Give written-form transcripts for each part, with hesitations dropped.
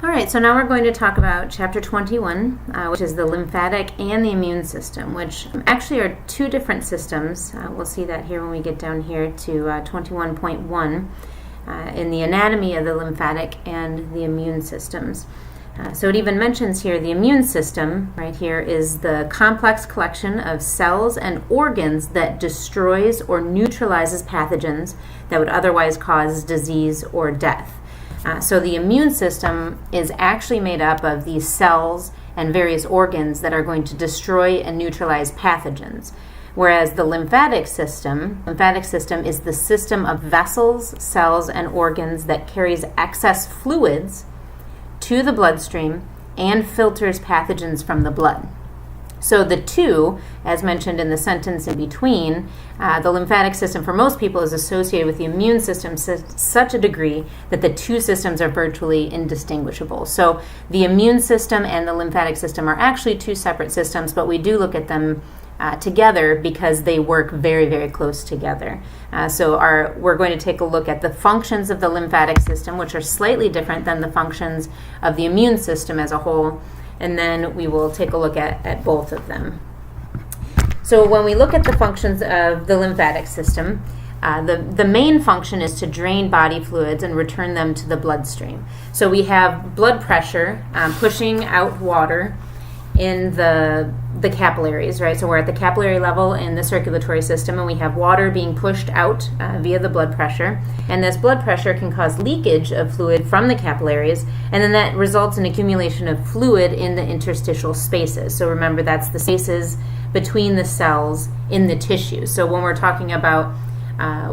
All right, so now we're going to talk about Chapter 21, which is the lymphatic and the immune system, which actually are two different systems. We'll see that here when we get down here to 21.1 in the anatomy of the lymphatic and the immune systems. So it even mentions here the immune system, right here, is the complex collection of cells and organs that destroys or neutralizes pathogens that would otherwise cause disease or death. So the immune system is actually made up of these cells and various organs that are going to destroy and neutralize pathogens. Whereas the lymphatic system is the system of vessels, cells, and organs that carries excess fluids to the bloodstream and filters pathogens from the blood. So the two, as mentioned in the sentence in between, the lymphatic system for most people is associated with the immune system to such a degree that the two systems are virtually indistinguishable. So the immune system and the lymphatic system are actually two separate systems, but we do look at them together because they work very, very close together. We're going to take a look at the functions of the lymphatic system, which are slightly different than the functions of the immune system as a whole, and then we will take a look at both of them. So when we look at the functions of the lymphatic system, the main function is to drain body fluids and return them to the bloodstream. So we have blood pressure pushing out water in the capillaries, right? So we're at the capillary level in the circulatory system, and we have water being pushed out via the blood pressure. And this blood pressure can cause leakage of fluid from the capillaries, and then that results in accumulation of fluid in the interstitial spaces. So remember, that's the spaces between the cells in the tissue. So when we're talking about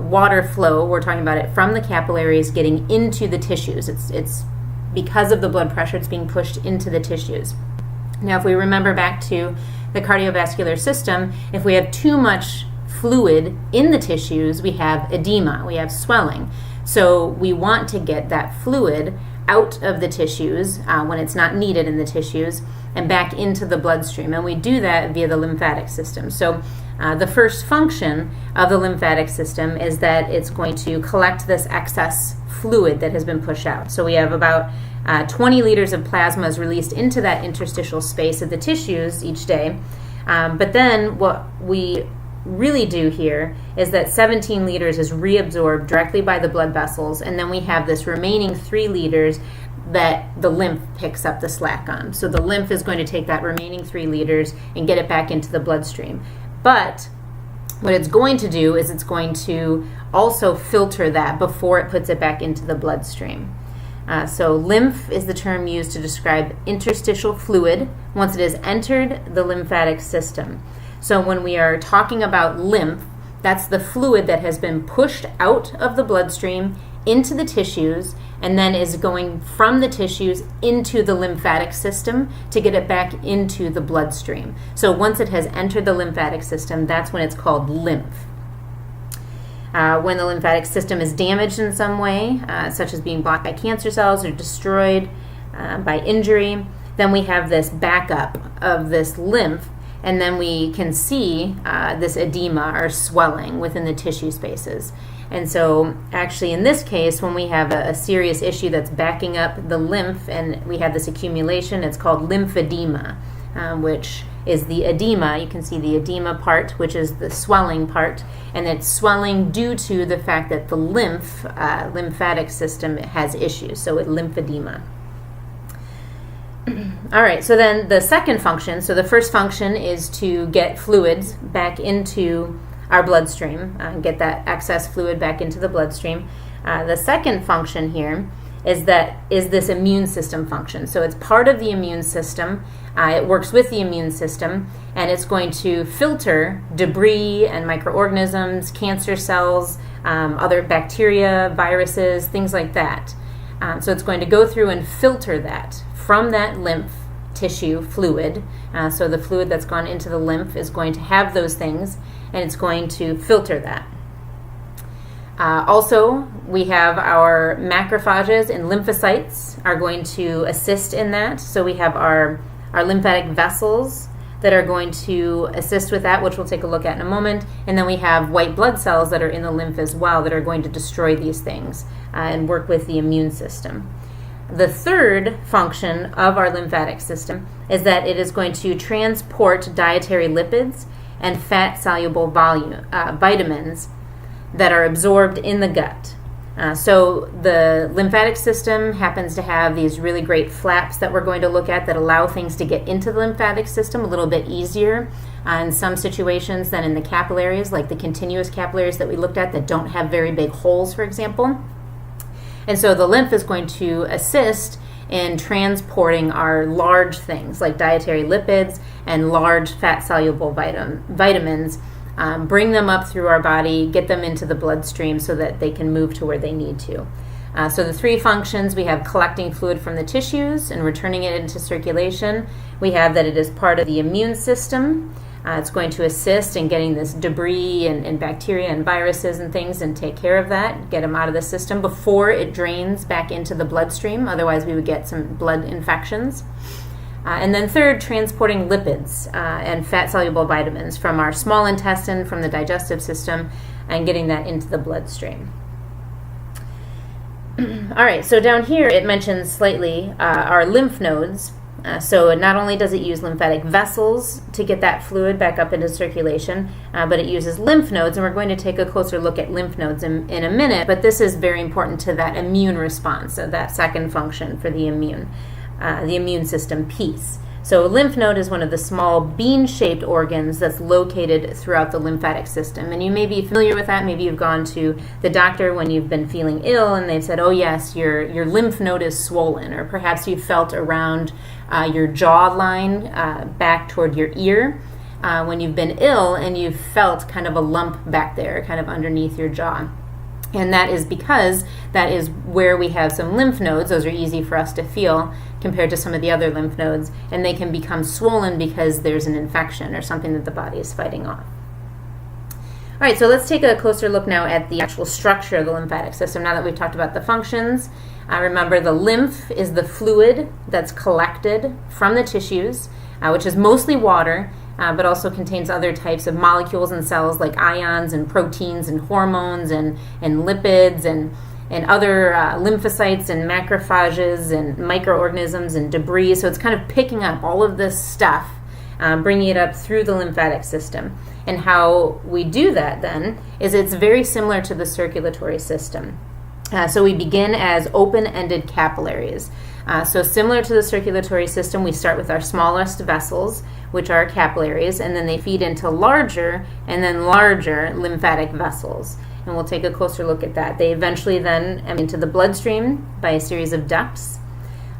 water flow, we're talking about it from the capillaries getting into the tissues. It's because of the blood pressure, it's being pushed into the tissues. Now, if we remember back to the cardiovascular system, if we have too much fluid in the tissues, we have edema, we have swelling. So we want to get that fluid out of the tissues when it's not needed in the tissues and back into the bloodstream. And we do that via the lymphatic system. So the first function of the lymphatic system is that it's going to collect this excess fluid that has been pushed out. So we have about 20 liters of plasma is released into that interstitial space of the tissues each day. But then what we really do here is that 17 liters is reabsorbed directly by the blood vessels, and then we have this remaining 3 liters that the lymph picks up the slack on. So the lymph is going to take that remaining 3 liters and get it back into the bloodstream. But what it's going to do is it's going to also filter that before it puts it back into the bloodstream. So lymph is the term used to describe interstitial fluid once it has entered the lymphatic system. So when we are talking about lymph, that's the fluid that has been pushed out of the bloodstream into the tissues and then is going from the tissues into the lymphatic system to get it back into the bloodstream. So once it has entered the lymphatic system, that's when it's called lymph. When the lymphatic system is damaged in some way, such as being blocked by cancer cells or destroyed by injury, then we have this backup of this lymph, and then we can see this edema or swelling within the tissue spaces. And so actually in this case, when we have a serious issue that's backing up the lymph and we have this accumulation, it's called lymphedema, which is the edema. You can see the edema part, which is the swelling part, and it's swelling due to the fact that the lymphatic system has issues, so it's lymphedema. All right, so then the second function, so the first function is to get fluids back into our bloodstream, get that excess fluid back into the bloodstream. The second function here is this immune system function. So it's part of the immune system. It works with the immune system, and it's going to filter debris and microorganisms, cancer cells, other bacteria, viruses, things like that. So it's going to go through and filter that from that lymph tissue fluid. So the fluid that's gone into the lymph is going to have those things, and it's going to filter that. Also, we have our macrophages and lymphocytes are going to assist in that. So we have our lymphatic vessels that are going to assist with that, which we'll take a look at in a moment. And then we have white blood cells that are in the lymph as well that are going to destroy these things and work with the immune system. The third function of our lymphatic system is that it is going to transport dietary lipids and fat-soluble vitamins that are absorbed in the gut. So the lymphatic system happens to have these really great flaps that we're going to look at that allow things to get into the lymphatic system a little bit easier in some situations than in the capillaries, like the continuous capillaries that we looked at that don't have very big holes, for example. And so the lymph is going to assist in transporting our large things like dietary lipids and large fat-soluble vitamins, bring them up through our body, get them into the bloodstream so that they can move to where they need to. So the three functions, we have collecting fluid from the tissues and returning it into circulation. We have that it is part of the immune system. It's going to assist in getting this debris and bacteria and viruses and things and take care of that, get them out of the system before it drains back into the bloodstream. Otherwise, we would get some blood infections. And then third, transporting lipids and fat-soluble vitamins from our small intestine, from the digestive system, and getting that into the bloodstream. All right, so down here it mentions slightly our lymph nodes. So not only does it use lymphatic vessels to get that fluid back up into circulation, but it uses lymph nodes, and we're going to take a closer look at lymph nodes in a minute, but this is very important to that immune response, so that second function for the immune system piece. So a lymph node is one of the small bean-shaped organs that's located throughout the lymphatic system. And you may be familiar with that. Maybe you've gone to the doctor when you've been feeling ill and they've said, oh yes, your lymph node is swollen. Or perhaps you felt around your jawline back toward your ear when you've been ill and you've felt kind of a lump back there, kind of underneath your jaw. And that is because that is where we have some lymph nodes. Those are easy for us to feel compared to some of the other lymph nodes, and they can become swollen because there's an infection or something that the body is fighting off. All right, so let's take a closer look now at the actual structure of the lymphatic system now that we've talked about the functions. Remember, the lymph is the fluid that's collected from the tissues, which is mostly water, but also contains other types of molecules and cells like ions and proteins and hormones and lipids and other lymphocytes and macrophages and microorganisms and debris. So it's kind of picking up all of this stuff, bringing it up through the lymphatic system. And how we do that then is it's very similar to the circulatory system. So we begin as open-ended capillaries. So similar to the circulatory system, we start with our smallest vessels, which are capillaries, and then they feed into larger and then larger lymphatic vessels. And we'll take a closer look at that. They eventually then enter into the bloodstream by a series of ducts.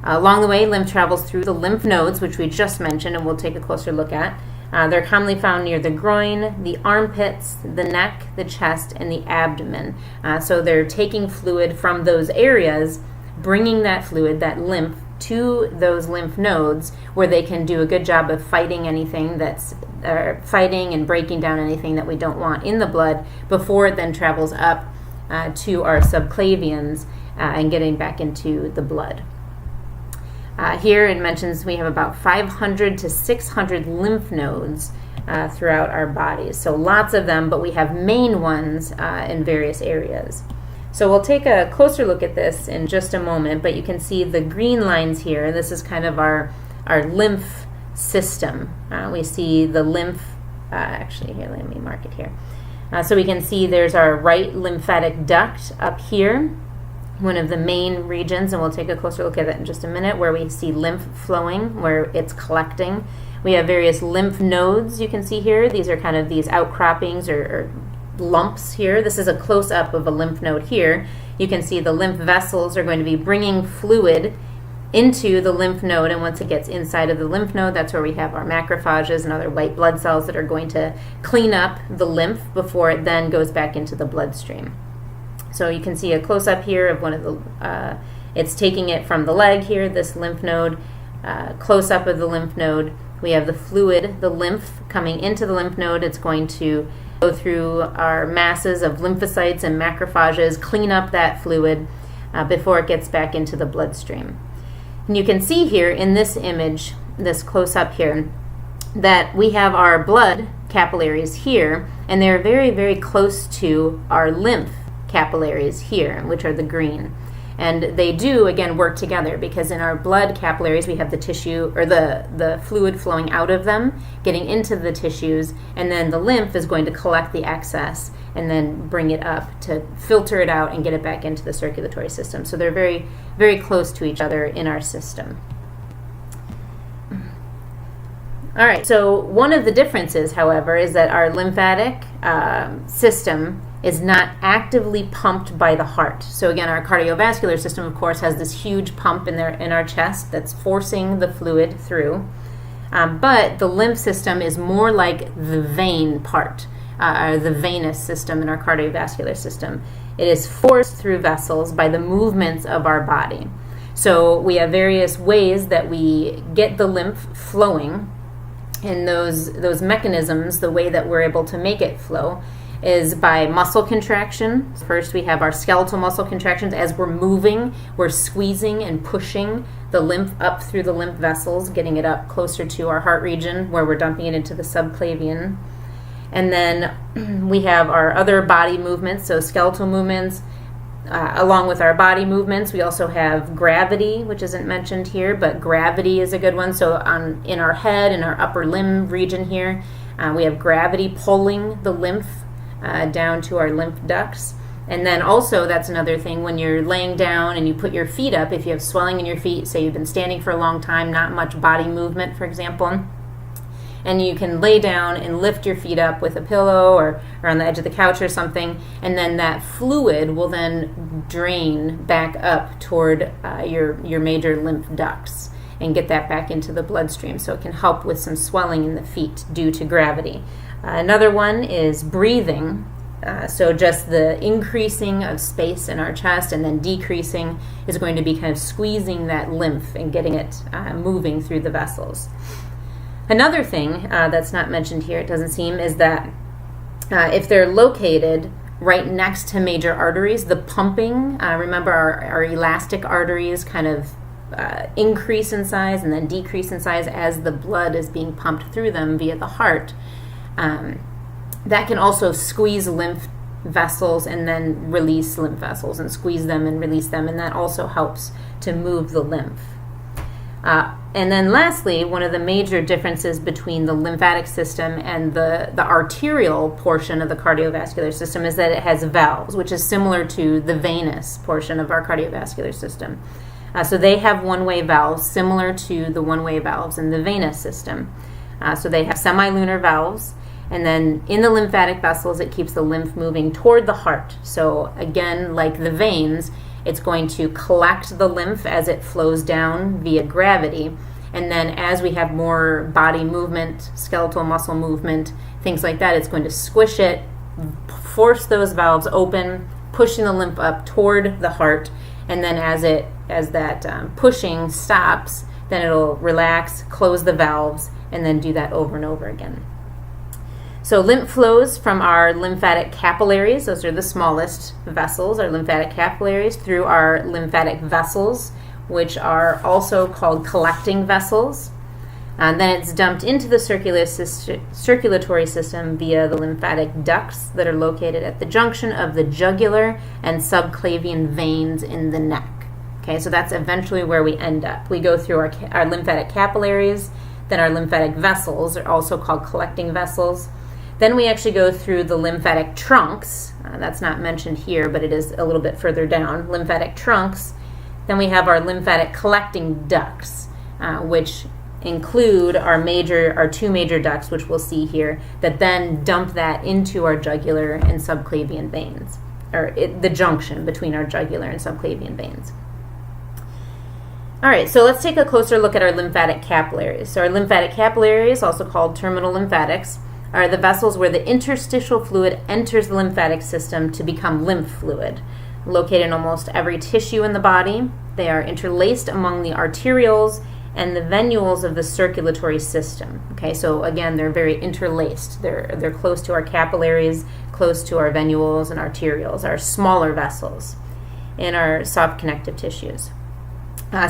Along the way, lymph travels through the lymph nodes, which we just mentioned, and we'll take a closer look at. They're commonly found near the groin, the armpits, the neck, the chest, and the abdomen. So they're taking fluid from those areas, bringing that fluid, that lymph, to those lymph nodes where they can do a good job of fighting anything that's fighting and breaking down anything that we don't want in the blood before it then travels up to our subclavians and getting back into the blood. Here it mentions we have about 500 to 600 lymph nodes throughout our bodies. So lots of them, but we have main ones in various areas. So we'll take a closer look at this in just a moment, but you can see the green lines here. This is kind of our lymph system. We see the lymph, actually here, let me mark it here. So we can see there's our right lymphatic duct up here, one of the main regions, and we'll take a closer look at that in just a minute, where we see lymph flowing, where it's collecting. We have various lymph nodes you can see here. These are kind of these outcroppings or lumps here. This is a close-up of a lymph node here. You can see the lymph vessels are going to be bringing fluid into the lymph node, and once it gets inside of the lymph node, that's where we have our macrophages and other white blood cells that are going to clean up the lymph before it then goes back into the bloodstream. So you can see a close-up here of one of the, it's taking it from the leg here, this lymph node, close-up of the lymph node. We have the fluid, the lymph, coming into the lymph node. It's going to go through our masses of lymphocytes and macrophages, clean up that fluid before it gets back into the bloodstream. And you can see here in this image, this close-up here, that we have our blood capillaries here, and they're very, very close to our lymph capillaries here, which are the green. And they do, again, work together, because in our blood capillaries we have the tissue, or the fluid flowing out of them, getting into the tissues, and then the lymph is going to collect the excess and then bring it up to filter it out and get it back into the circulatory system. So they're very, very close to each other in our system. All right, so one of the differences, however, is that our lymphatic system is not actively pumped by the heart. So again, our cardiovascular system, of course, has this huge pump in our chest that's forcing the fluid through. But the lymph system is more like the vein part, the venous system in our cardiovascular system. It is forced through vessels by the movements of our body. So we have various ways that we get the lymph flowing. And those mechanisms, the way that we're able to make it flow, is by muscle contraction. First, we have our skeletal muscle contractions. As we're moving, we're squeezing and pushing the lymph up through the lymph vessels, getting it up closer to our heart region, where we're dumping it into the subclavian. And then we have our other body movements, so skeletal movements. Along with our body movements, we also have gravity, which isn't mentioned here, but gravity is a good one. So in our head, in our upper limb region here, we have gravity pulling the lymph down to our lymph ducts. And then also, that's another thing, when you're laying down and you put your feet up, if you have swelling in your feet, say you've been standing for a long time, not much body movement, for example, and you can lay down and lift your feet up with a pillow or on the edge of the couch or something, and then that fluid will then drain back up toward your major lymph ducts and get that back into the bloodstream. So it can help with some swelling in the feet due to gravity. Another one is breathing. So just the increasing of space in our chest and then decreasing is going to be kind of squeezing that lymph and getting it moving through the vessels. Another thing that's not mentioned here, it doesn't seem, is that if they're located right next to major arteries, the pumping, remember our elastic arteries kind of increase in size and then decrease in size as the blood is being pumped through them via the heart. That can also squeeze lymph vessels and then release lymph vessels, and squeeze them and release them, and that also helps to move the lymph. And then lastly, one of the major differences between the lymphatic system and the arterial portion of the cardiovascular system is that it has valves, which is similar to the venous portion of our cardiovascular system. So they have one-way valves similar to the one-way valves in the venous system. So they have semilunar valves, and then in the lymphatic vessels, it keeps the lymph moving toward the heart. So again, like the veins, it's going to collect the lymph as it flows down via gravity. And then as we have more body movement, skeletal muscle movement, things like that, it's going to squish it, force those valves open, pushing the lymph up toward the heart. And then as that pushing stops, then it'll relax, close the valves, and then do that over and over again. So lymph flows from our lymphatic capillaries, those are the smallest vessels, our lymphatic capillaries, through our lymphatic vessels, which are also called collecting vessels. And then it's dumped into the circulatory system via the lymphatic ducts that are located at the junction of the jugular and subclavian veins in the neck. Okay, so that's eventually where we end up. We go through our lymphatic capillaries, then our lymphatic vessels are also called collecting vessels. Then we actually go through the lymphatic trunks. That's not mentioned here, but it is a little bit further down. Lymphatic trunks. Then we have our lymphatic collecting ducts, which include our two major ducts, which we'll see here, that then dump that into our jugular and subclavian veins, or the junction between our jugular and subclavian veins. All right, so let's take a closer look at our lymphatic capillaries. So our lymphatic capillaries, also called terminal lymphatics, are the vessels where the interstitial fluid enters the lymphatic system to become lymph fluid. Located in almost every tissue in the body, they are interlaced among the arterioles and the venules of the circulatory system. Okay, so again, they're very interlaced. They're close to our capillaries, close to our venules and arterioles, our smaller vessels in our soft connective tissues.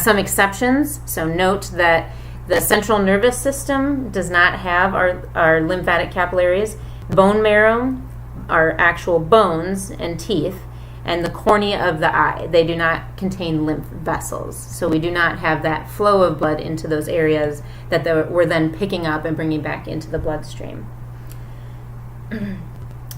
Some exceptions, so note that the central nervous system does not have our lymphatic capillaries. Bone marrow, our actual bones and teeth, and the cornea of the eye. They do not contain lymph vessels. So we do not have that flow of blood into those areas that we're then picking up and bringing back into the bloodstream.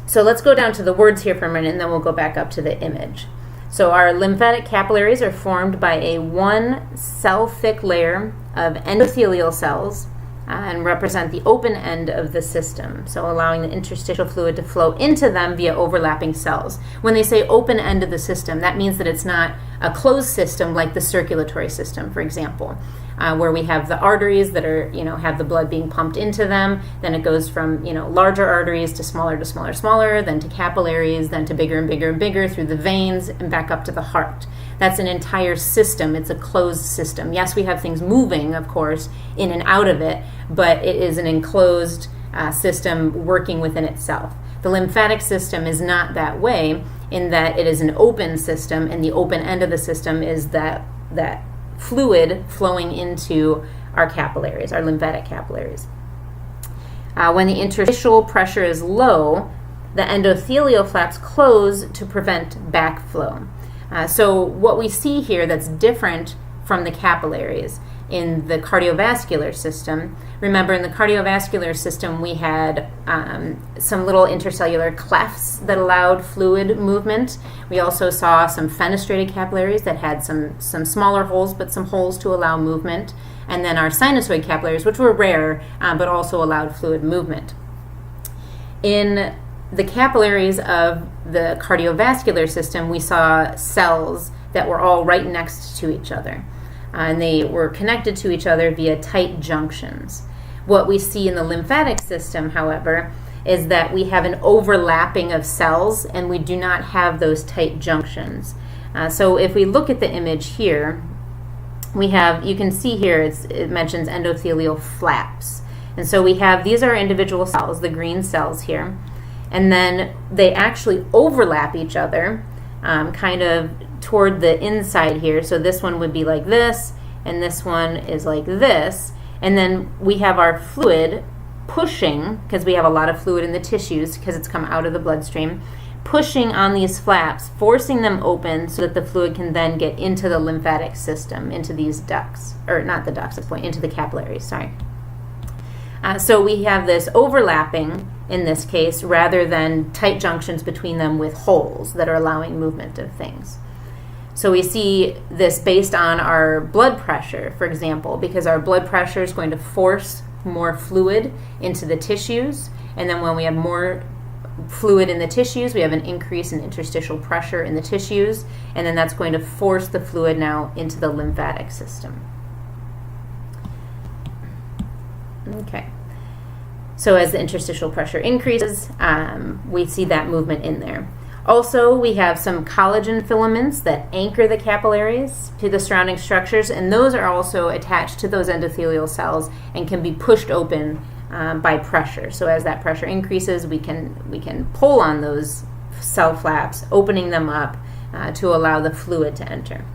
So let's go down to the words here for a minute, and then we'll go back up to the image. So our lymphatic capillaries are formed by a one cell thick layer of endothelial cells and represent the open end of the system, so allowing the interstitial fluid to flow into them via overlapping cells. When they say open end of the system, that means that it's not a closed system like the circulatory system, for example, where we have the arteries that are, have the blood being pumped into them. Then it goes from, larger arteries to smaller, smaller, then to capillaries, then to bigger and bigger and bigger through the veins and back up to the heart. That's an entire system. It's a closed system. Yes, we have things moving, of course, in and out of it, but it is an enclosed system working within itself. The lymphatic system is not that way, in that it is an open system, and the open end of the system is that fluid flowing into our capillaries, our lymphatic capillaries. When the interstitial pressure is low, the endothelial flaps close to prevent backflow. So what we see here that's different from the capillaries in the cardiovascular system, remember in the cardiovascular system we had some little intercellular clefts that allowed fluid movement. We also saw some fenestrated capillaries that had some smaller holes, but some holes to allow movement. And then our sinusoid capillaries, which were rare, but also allowed fluid movement. In the capillaries of the cardiovascular system, we saw cells that were all right next to each other. And they were connected to each other via tight junctions. What we see in the lymphatic system, however, is that we have an overlapping of cells, and we do not have those tight junctions. So if we look at the image here, you can see here it mentions endothelial flaps. And so we have, these are individual cells, the green cells here, and then they actually overlap each other kind of toward the inside here. So this one would be like this, and this one is like this. And then we have our fluid pushing, because we have a lot of fluid in the tissues because it's come out of the bloodstream, pushing on these flaps, forcing them open so that the fluid can then get into the lymphatic system, into these ducts, or not the ducts at this point, into the capillaries, sorry. So we have this overlapping in this case rather than tight junctions between them with holes that are allowing movement of things. So we see this based on our blood pressure, for example, because our blood pressure is going to force more fluid into the tissues, and then when we have more fluid in the tissues, we have an increase in interstitial pressure in the tissues, and then that's going to force the fluid now into the lymphatic system. Okay. So as the interstitial pressure increases, we see that movement in there. Also, we have some collagen filaments that anchor the capillaries to the surrounding structures, and those are also attached to those endothelial cells and can be pushed open by pressure. So as that pressure increases, we can pull on those cell flaps, opening them up to allow the fluid to enter.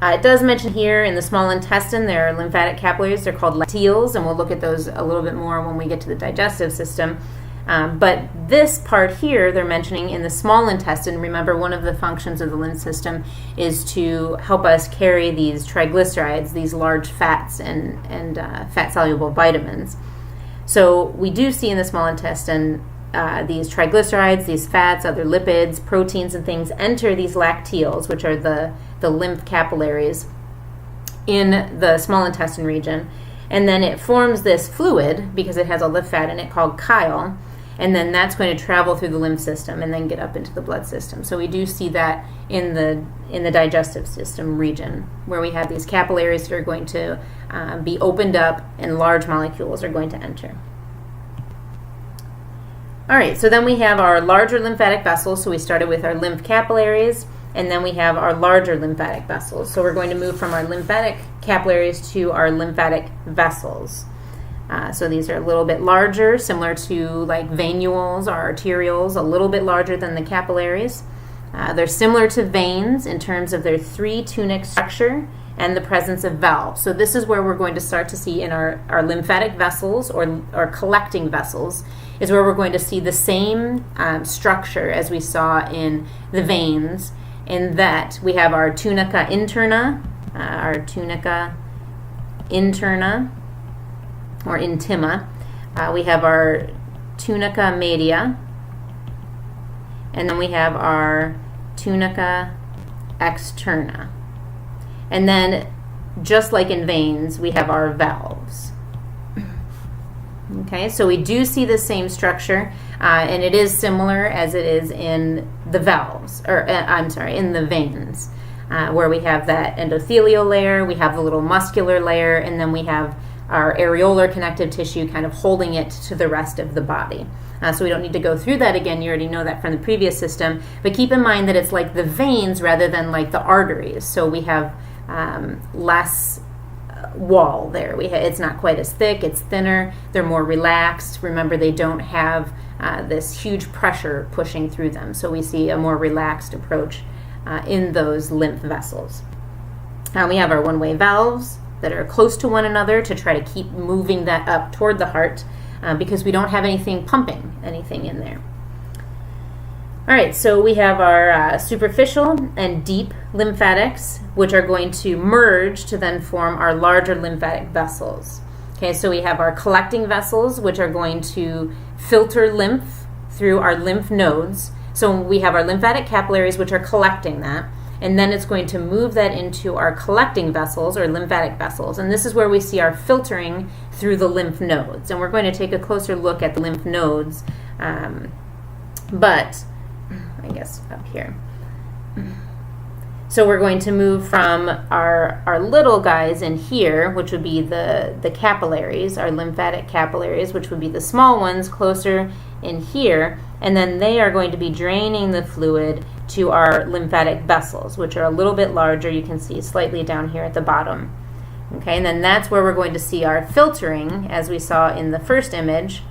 It does mention here in the small intestine there are lymphatic capillaries. They're called lacteals, and we'll look at those a little bit more when we get to the digestive system. But this part here they're mentioning in the small intestine. Remember, one of the functions of the lymph system is to help us carry these triglycerides, these large fats and fat-soluble vitamins. So we do see in the small intestine these triglycerides, these fats, other lipids, proteins, and things enter these lacteals, which are the lymph capillaries in the small intestine region. And then it forms this fluid, because it has a lymph fat in it, called chyle. And then that's going to travel through the lymph system and then get up into the blood system. So we do see that in the digestive system region, where we have these capillaries that are going to be opened up and large molecules are going to enter. All right, so then we have our larger lymphatic vessels. So we started with our lymph capillaries, and then we have our larger lymphatic vessels. So we're going to move from our lymphatic capillaries to our lymphatic vessels. So these are a little bit larger, similar to like venules or arterioles, a little bit larger than the capillaries. They're similar to veins in terms of their three tunic structure and the presence of valves. So this is where we're going to start to see in our lymphatic vessels or collecting vessels, is where we're going to see the same structure as we saw in the veins, in that we have our tunica interna, or intima. We have our tunica media, and then we have our tunica externa. And then, just like in veins, we have our valves. Okay, so we do see the same structure, and it is similar as it is in the valves, or in the veins, where we have that endothelial layer, we have the little muscular layer, and then we have our areolar connective tissue kind of holding it to the rest of the body. So we don't need to go through that again. You already know that from the previous system. But keep in mind that it's like the veins rather than like the arteries. So we have less wall there. It's not quite as thick. It's thinner. They're more relaxed. Remember, they don't have this huge pressure pushing through them. So we see a more relaxed approach in those lymph vessels. We have our one-way valves that are close to one another to try to keep moving that up toward the heart, because we don't have anything pumping anything in there. All right, so we have our superficial and deep lymphatics, which are going to merge to then form our larger lymphatic vessels. Okay, so we have our collecting vessels, which are going to filter lymph through our lymph nodes. So we have our lymphatic capillaries, which are collecting that, and then it's going to move that into our collecting vessels, or lymphatic vessels. And this is where we see our filtering through the lymph nodes. And we're going to take a closer look at the lymph nodes, but I guess up here. So we're going to move from our little guys in here, which would be the capillaries, our lymphatic capillaries, which would be the small ones closer in here, and then they are going to be draining the fluid to our lymphatic vessels, which are a little bit larger. You can see slightly down here at the bottom. Okay, and then that's where we're going to see our filtering, as we saw in the first image.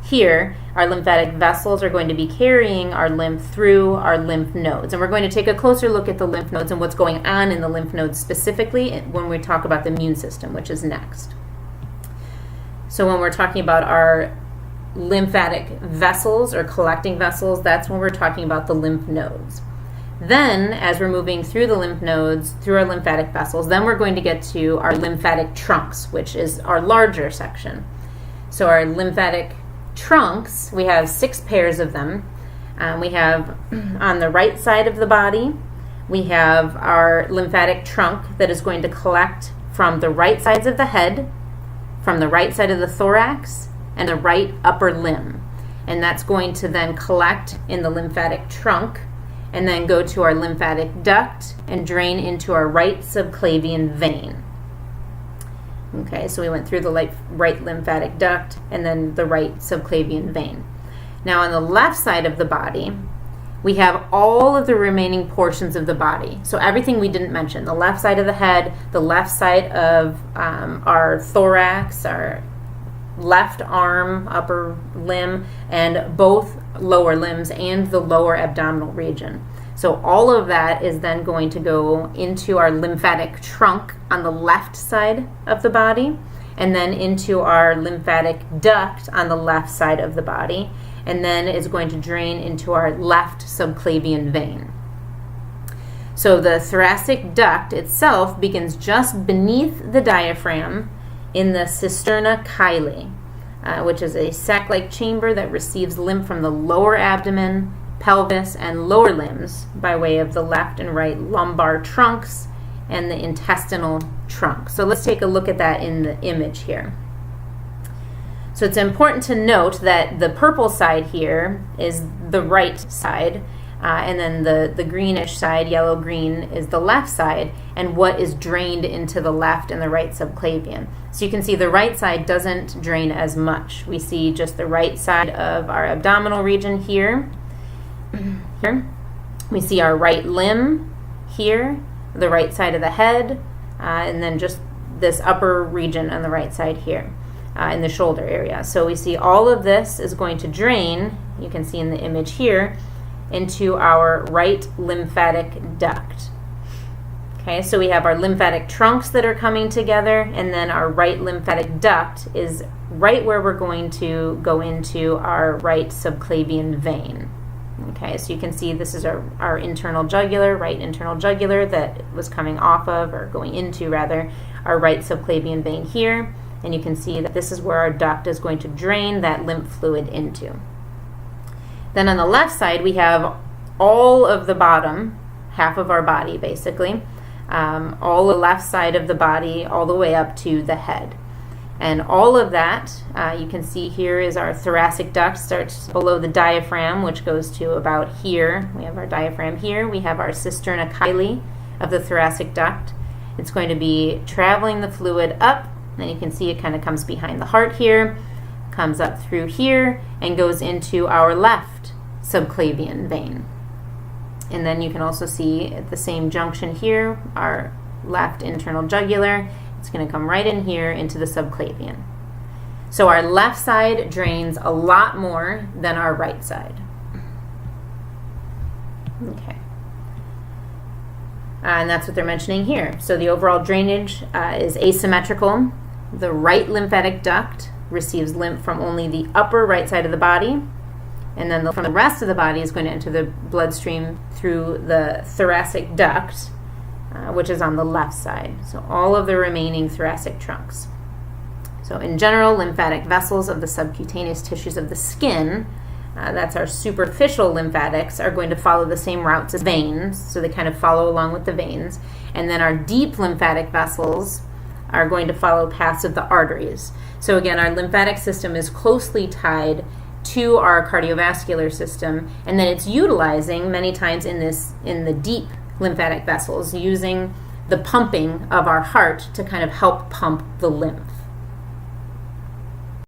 Here, our lymphatic vessels are going to be carrying our lymph through our lymph nodes. And we're going to take a closer look at the lymph nodes and what's going on in the lymph nodes specifically when we talk about the immune system, which is next. So when we're talking about our lymphatic vessels or collecting vessels, that's when we're talking about the lymph nodes. Then, as we're moving through the lymph nodes, through our lymphatic vessels, then we're going to get to our lymphatic trunks, which is our larger section. So our lymphatic trunks, we have 6 pairs of them. We have on the right side of the body, we have our lymphatic trunk that is going to collect from the right sides of the head, from the right side of the thorax, and the right upper limb. And that's going to then collect in the lymphatic trunk and then go to our lymphatic duct and drain into our right subclavian vein. Okay, so we went through the right lymphatic duct and then the right subclavian vein. Now on the left side of the body, we have all of the remaining portions of the body. So everything we didn't mention, the left side of the head, the left side of our thorax, our left arm, upper limb, and both lower limbs and the lower abdominal region. So all of that is then going to go into our lymphatic trunk on the left side of the body, and then into our lymphatic duct on the left side of the body, and then is going to drain into our left subclavian vein. So the thoracic duct itself begins just beneath the diaphragm in the cisterna chyli, which is a sac-like chamber that receives lymph from the lower abdomen, pelvis, and lower limbs by way of the left and right lumbar trunks and the intestinal trunk. So let's take a look at that in the image here. So it's important to note that the purple side here is the right side, and then the greenish side, yellow-green, is the left side, and what is drained into the left and the right subclavian. So you can see the right side doesn't drain as much. We see just the right side of our abdominal region here. We see our right limb here, the right side of the head, and then just this upper region on the right side here in the shoulder area. So we see all of this is going to drain, you can see in the image here, into our right lymphatic duct. Okay, so we have our lymphatic trunks that are coming together, and then our right lymphatic duct is right where we're going to go into our right subclavian vein. Okay, so you can see this is our internal jugular, right internal jugular that was coming off of, or going into rather, our right subclavian vein here. And you can see that this is where our duct is going to drain that lymph fluid into. Then on the left side, we have all of the bottom half of our body, basically. All the left side of the body, all the way up to the head. And all of that, you can see here is our thoracic duct, starts below the diaphragm, which goes to about here. We have our diaphragm here. We have our cisterna chyli of the thoracic duct. It's going to be traveling the fluid up, and you can see it kind of comes behind the heart here, comes up through here, and goes into our left subclavian vein. And then you can also see at the same junction here, our left internal jugular. It's going to come right in here into the subclavian. So our left side drains a lot more than our right side. Okay. And that's what they're mentioning here. So the overall drainage is asymmetrical. The right lymphatic duct receives lymph from only the upper right side of the body, and then from the rest of the body is going to enter the bloodstream through the thoracic duct, which is on the left side. So all of the remaining thoracic trunks. So in general, lymphatic vessels of the subcutaneous tissues of the skin, that's our superficial lymphatics, are going to follow the same routes as veins, so they kind of follow along with the veins. And then our deep lymphatic vessels are going to follow paths of the arteries. So again, our lymphatic system is closely tied to our cardiovascular system, and then it's utilizing many times in the deep lymphatic vessels, using the pumping of our heart to kind of help pump the lymph.